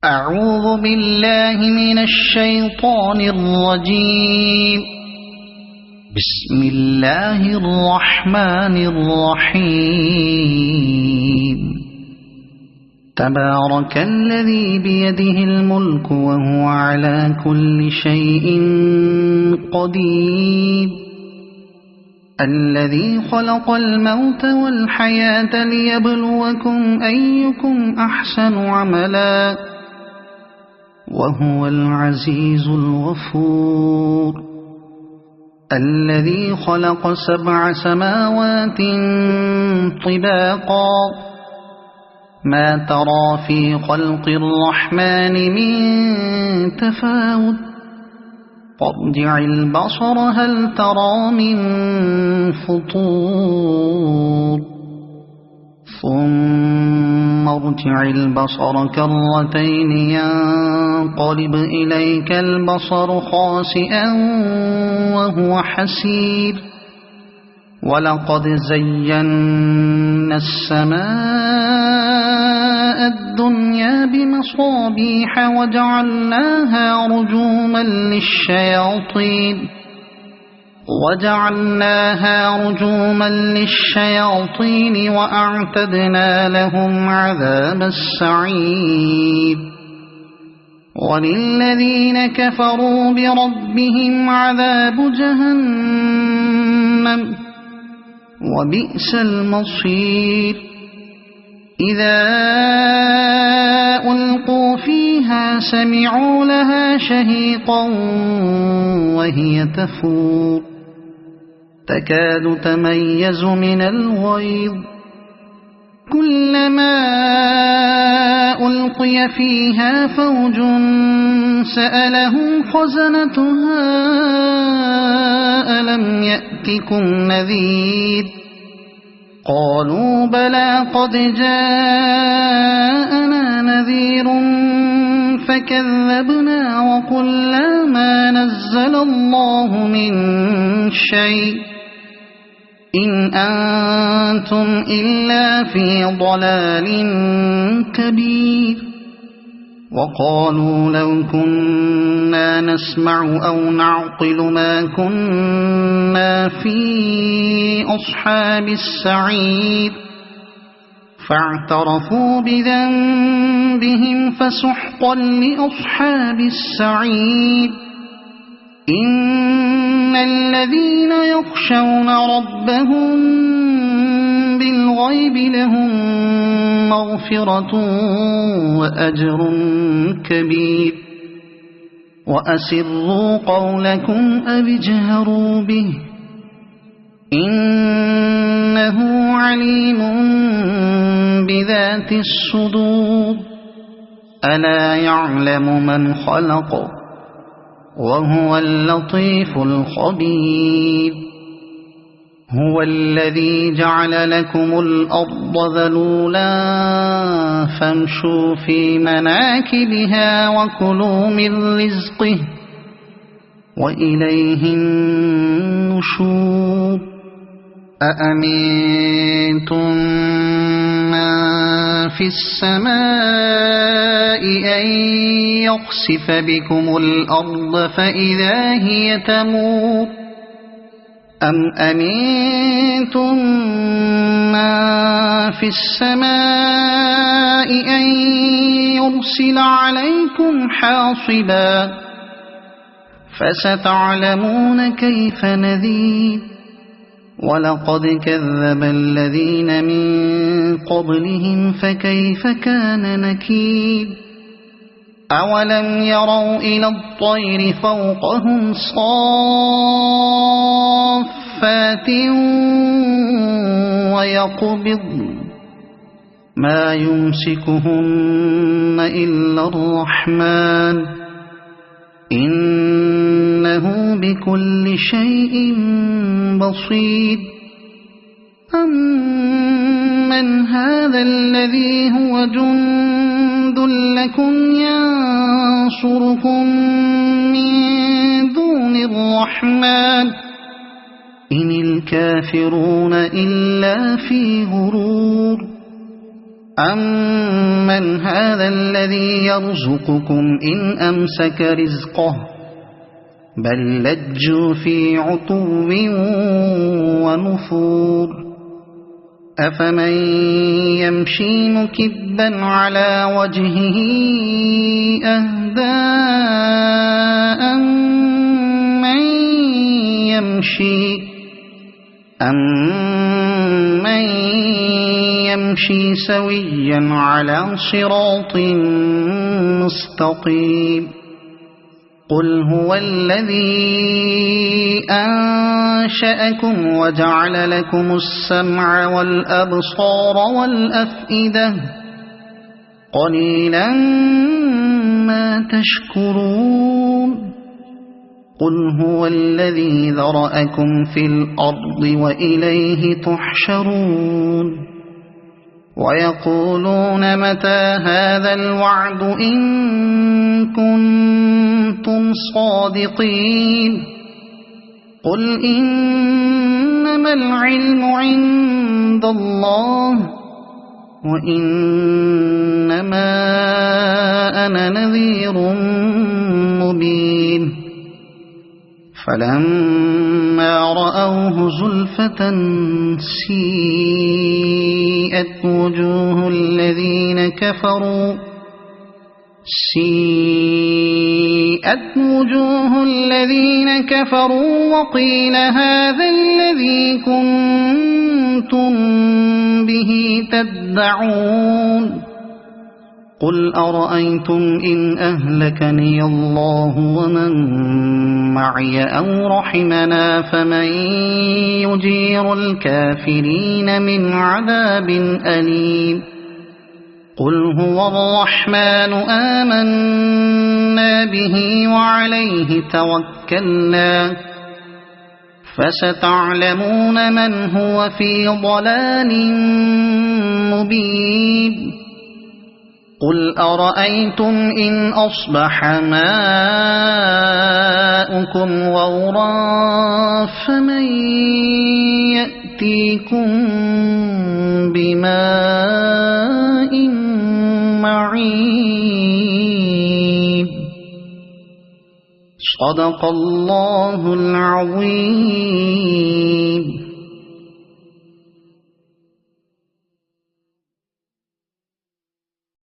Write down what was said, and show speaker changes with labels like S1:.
S1: أعوذ بالله من الشيطان الرجيم. بسم الله الرحمن الرحيم. تبارك الذي بيده الملك وهو على كل شيء قدير. الذي خلق الموت والحياة ليبلوكم أيكم أحسن عملا وهو العزيز الغفور. الذي خلق 7 سماوات طباقا ما ترى في خلق الرحمن من تفاوت فارجع البصر هل ترى من فطور ثم ارجع البصر كرتين ينقلب إليك البصر خاسئا وهو حسير. ولقد زينا السماء الدنيا بمصابيح وجعلناها رجوما للشياطين وأعتدنا لهم عذاب السعير. وللذين كفروا بربهم عذاب جهنم وبئس المصير. إذا ألقوا فيها سمعوا لها شهيقا وهي تفور تكاد تميز من الغيظ. كلما ألقي فيها فوج سألهم خزنتها ألم يأتكم نذير قالوا بلى قد جاءنا نذير فكذبنا وقلنا ما نزل الله من شيء إن أنتم إلا في ضلال كبير. وقالوا لو كنا نسمع أو نعقل ما كنا في أصحاب السعير فاعترفوا بذنبهم فسحقا لأصحاب السعير. إن الذين يخشون ربهم بالغيب لهم مغفرة وأجر كبير. وأسروا قولكم أو اجهروا به إنه عليم بذات الصدور. ألا يعلم من خلق وهو اللطيف الخبير. هو الذي جعل لكم الأرض ذلولا فامشوا في مناكبها وكلوا من رزقه وإليه النشور. أأمنتم من في السماء أن يخسف بكم الأرض فإذا هي تمور أم أمنتم من في السماء أن يرسل عليكم حاصبا فستعلمون كيف نذير. ولقد كذب الذين من قبلهم فكيف كان نكير. أولم يروا إلى الطير فوقهم صافات ويقبضن ما يمسكهن إلا الرحمن إنه بكل شيء بصير. أمن هذا الذي هو جند لكم ينصركم من دون الرحمن إن الكافرون إلا في غرور. أَمَّنْ هَذَا الَّذِي يَرْزُقُكُمْ إِنْ أَمْسَكَ رِزْقَهُ بَل لَّجُّوا فِي عُتُوٍّ وَنُفُورٍ أَفَمَن يَمْشِي مُكِبًّا عَلَى وَجْهِهِ أَهْدَىٰ أَمَّن يَمْشِي سَوِيًّا عَلَى صِرَاطٍ مُّسْتَقِيمٍ قُلْ هُوَ الَّذِي أَنشَأَكُمْ وَجَعَلَ لَكُمُ السَّمْعَ وَالْأَبْصَارَ وَالْأَفْئِدَةَ قَلِيلًا مَّا تَشْكُرُونَ قُلْ هُوَ الَّذِي ذَرَأَكُمْ فِي الْأَرْضِ وَإِلَيْهِ تُحْشَرُونَ وَيَقُولُونَ مَتَىٰ هَٰذَا الْوَعْدُ إِن كُنتُمْ صَادِقِينَ قُلْ إِنَّمَا الْعِلْمُ عِندَ اللَّهِ وَإِنَّمَا أَنَا نَذِيرٌ مُّبِينٌ فَلَمَّا رَأَوْهُ زُلْفَةً سِيئَتْ وُجُوهُ الَّذِينَ كَفَرُوا وَقِيلَ هَٰذَا الَّذِي كُنتُم بِهِ تَدَّعُونَ قُلْ أَرَأَيْتُمْ إِنْ أَهْلَكَنِيَ اللَّهُ وَمَن مَّعِيَ أَوْ رَحِمَنَا فَمَن يُجِيرُ الْكَافِرِينَ مِنْ عَذَابٍ أَلِيمٍ قُلْ هُوَ الرَّحْمَٰنُ آمَنَّا بِهِ وَعَلَيْهِ تَوَكَّلْنَا فَسَتَعْلَمُونَ مَنْ هُوَ فِي ضَلَالٍ مُّبِينٍ قُلْ أَرَأَيْتُمْ إِنْ أَصْبَحَ مَاؤُكُمْ غَوْرًا فَمَن يَأْتِيكُم بِمَاءٍ مَّعِينٍ صَدَقَ اللَّهُ الْعَظِيمُ.